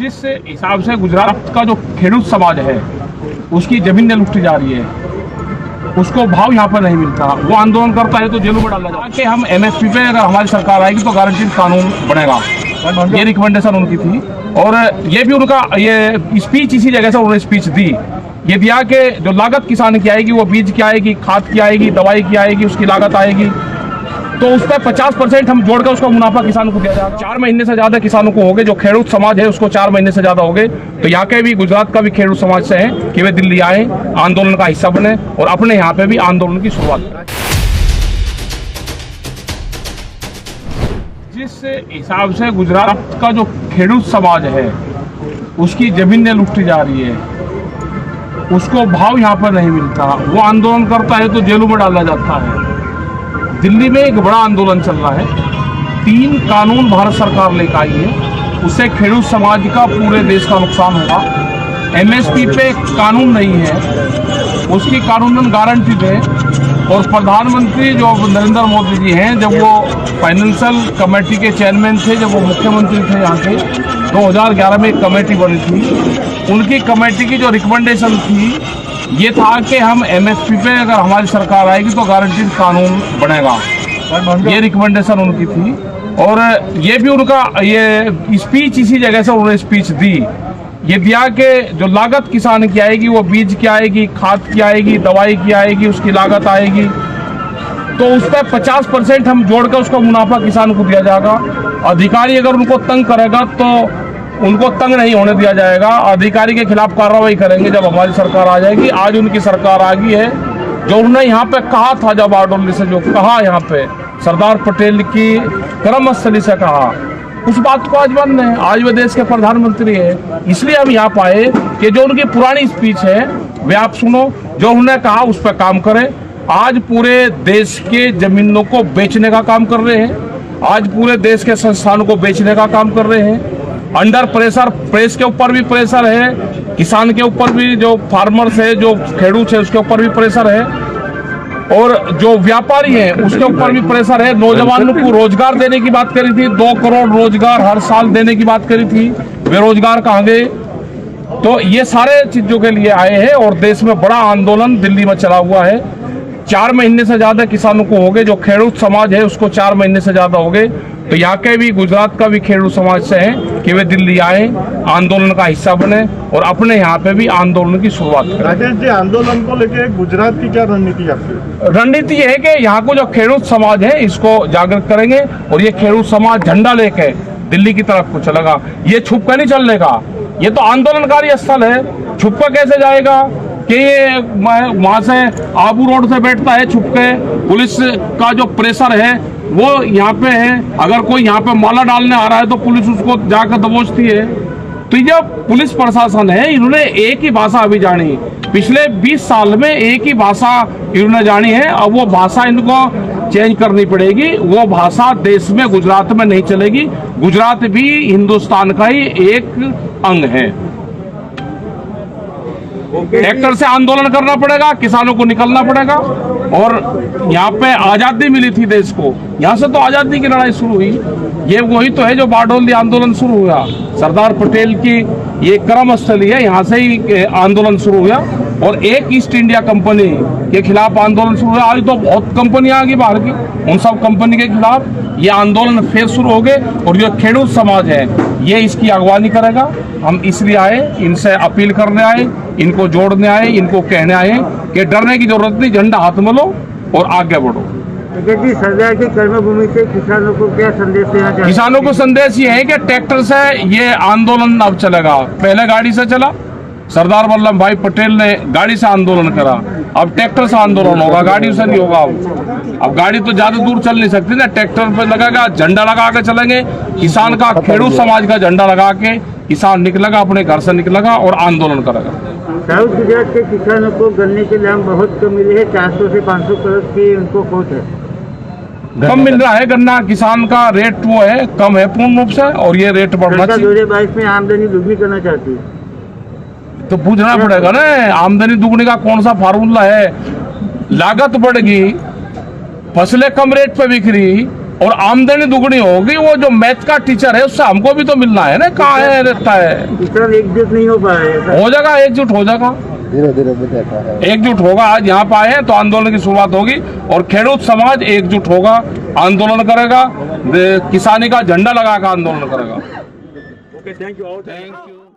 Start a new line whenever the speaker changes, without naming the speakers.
जिस हिसाब से गुजरात का जो खेडूत समाज है उसकी जमीनें लुटी जा रही है, उसको भाव यहाँ पर नहीं मिलता, वो आंदोलन करता है तो जेलों में डाला जाता है कि हम एमएसपी पे अगर हमारी सरकार आएगी तो गारंटी कानून बनेगा। ये रिकमेंडेशन उनकी थी और ये भी उनका ये स्पीच इसी जगह से उन्होंने स्पीच दी। ये दिया कि जो लागत किसान की आएगी वो बीज की आएगी, खाद की आएगी, दवाई की आएगी, उसकी लागत आएगी तो उस पर 50% हम जोड़कर उसका मुनाफा किसानों को दिया जाएगा। 4 महीने से ज्यादा किसानों को हो गए, जो खेडूत समाज है उसको 4 महीने से ज्यादा हो गए। तो यहाँ के भी गुजरात का भी खेडूत समाज से है कि वे दिल्ली आए, आंदोलन का हिस्सा बने और अपने यहाँ पे भी आंदोलन की शुरुआत करें। जिस हिसाब से गुजरात का जो खेडूत समाज है उसकी जमीनें लुटी जा रही है, उसको भाव यहाँ पर नहीं मिलता, वो आंदोलन करता है तो जेलों में डाला जाता है। दिल्ली में एक बड़ा आंदोलन चल रहा है, 3 कानून भारत सरकार लेकर आई है, उससे खेडूत समाज का पूरे देश का नुकसान होगा। एमएसपी पे कानून नहीं है, उसकी कानूनन गारंटी दे। और प्रधानमंत्री जो नरेंद्र मोदी जी हैं, जब वो फाइनेंशियल कमेटी के चेयरमैन थे, जब वो मुख्यमंत्री थे यहाँ के, 2011 में एक कमेटी बनी थी, उनकी कमेटी की जो रिकमेंडेशन थी ये था कि हम एमएसपी पे अगर हमारी सरकार आएगी तो गारंटी कानून बनेगा। ये रिकमेंडेशन उनकी थी और ये भी उनका ये स्पीच इसी जगह से उन्होंने स्पीच दी। ये दिया कि जो लागत किसान की आएगी वो बीज की आएगी, खाद की आएगी, दवाई की आएगी, उसकी लागत आएगी तो उस पर 50% हम जोड़कर उसका मुनाफा किसान को दिया जाएगा। अधिकारी अगर उनको तंग करेगा तो उनको तंग नहीं होने दिया जाएगा, अधिकारी के खिलाफ कार्रवाई करेंगे जब हमारी सरकार आ जाएगी। आज उनकी सरकार आ गई है। जो उन्होंने यहाँ पे कहा था, जब बारडोली से जो कहा यहाँ पे सरदार पटेल की कर्मस्थली से कहा, उस बात को आज बंद है। आज वे देश के प्रधानमंत्री है, इसलिए हम यहाँ पाए कि जो उनकी पुरानी स्पीच है वे आप सुनो, जो उन्होंने कहा उस पर काम करें। आज पूरे देश के जमीनों को बेचने का काम कर रहे हैं, आज पूरे देश के संस्थानों को बेचने का काम कर रहे हैं। अंडर प्रेशर, प्रेस के ऊपर भी प्रेशर है, किसान के ऊपर भी, जो फार्मर्स है, जो खेडूत है उसके ऊपर भी प्रेशर है और जो व्यापारी है उसके ऊपर भी प्रेशर है। नौजवानों को रोजगार देने की बात करी थी, 2 करोड़ रोजगार हर साल देने की बात करी थी, बेरोजगार कहाँ गए? तो ये सारे चीजों के लिए आए हैं और देश में बड़ा आंदोलन दिल्ली में चला हुआ है। 4 महीने से ज्यादा किसानों को हो गए, जो खेडूत समाज है उसको 4 महीने से ज्यादा हो गए। तो यहाँ के भी गुजरात का भी खेडूत समाज से है कि वे दिल्ली आए, आंदोलन का हिस्सा बने और अपने यहाँ पे भी आंदोलन की शुरुआत करें।
राजेश जी, आंदोलन को लेकर गुजरात की क्या रणनीति है?
रणनीति है कि यहाँ को जो खेडूत समाज है इसको जागृत करेंगे और ये खेडूत समाज झंडा लेके दिल्ली की तरफ को चलेगा। ये छुप कर नहीं चलने का, ये तो आंदोलनकारी स्थल है। छुप कर कैसे जाएगा कि ये वहां से आबू रोड से बैठता है छुप के, पुलिस का जो प्रेशर है वो यहाँ पे है। अगर कोई यहाँ पे माला डालने आ रहा है तो पुलिस उसको जाकर दबोचती है। तो ये पुलिस प्रशासन है, इन्होंने एक ही भाषा अभी जानी, पिछले 20 साल में एक ही भाषा इन्होंने जानी है। अब वो भाषा इनको चेंज करनी पड़ेगी, वो भाषा देश में गुजरात में नहीं चलेगी। गुजरात भी हिंदुस्तान का ही एक अंग है। ट्रैक्टर से आंदोलन करना पड़ेगा, किसानों को निकलना पड़ेगा। और यहाँ पे आजादी मिली थी देश को, यहाँ से तो आजादी की लड़ाई शुरू हुई। ये वही तो है जो बारडोली आंदोलन शुरू हुआ, सरदार पटेल की ये कर्मस्थली है, यहाँ से ही आंदोलन शुरू हुआ और एक ईस्ट इंडिया कंपनी के खिलाफ आंदोलन शुरू हुआ। आज तो बहुत कंपनियां आ गई बाहर की, उन सब कंपनी के खिलाफ ये आंदोलन फिर शुरू हो गए और जो खेडूत समाज है ये इसकी अगवानी करेगा। हम इसलिए आए, इनसे अपील करने आए, इनको जोड़ने आए, इनको कहने आए कि डरने की जरूरत नहीं, झंडा हाथ में लो और आगे बढ़ो।
सरदार की कर्मभूमि से किसानों को क्या संदेश देना चाहिए?
किसानों को संदेश ये है कि ट्रैक्टर से ये आंदोलन अब चलेगा, पहले गाड़ी से चला, सरदार वल्लभ भाई पटेल ने गाड़ी से आंदोलन करा, अब ट्रैक्टर से आंदोलन होगा, गाड़ी से नहीं होगा। अब गाड़ी तो ज्यादा दूर चल नहीं सकती ना, ट्रैक्टर पे लगेगा, झंडा लगा के चलेंगे। किसान का, खेडूत समाज का झंडा लगा के किसान निकलेगा, अपने घर से निकलेगा और आंदोलन करेगा।
साउथ गुजरात के किसानों को गन्ने के दाम बहुत कम मिले हैं, 400 से 500 करोड़ की उनको खोट है।
कम मिल रहा है गन्ना, किसान का रेट वो है कम है पूर्ण रूप से और ये रेट बढ़ना चाहिए।
2022 में आमदनी दुगनी करना चाहती है
तो पूछना पड़ेगा ना, आमदनी दुगनी का कौन सा फार्मूला है? लागत बढ़ गई, फसलें कम रेट पे बिक रही, और आमदनी दुगनी होगी। वो जो मैथ का टीचर है उससे हमको भी तो मिलना है ना, कहाँ है रहता है।
किसान एकजुट नहीं हो पा रहे हैं सर।
हो जाएगा, एकजुट हो जाएगा,
धीरे धीरे बढ़ता है।
एकजुट होगा। आज यहाँ पे आए हैं तो आंदोलन की शुरुआत होगी और खेडूत समाज एकजुट होगा, आंदोलन करेगा, किसानी का झंडा लगाकर आंदोलन करेगा।
Okay, thank you.
Thank you.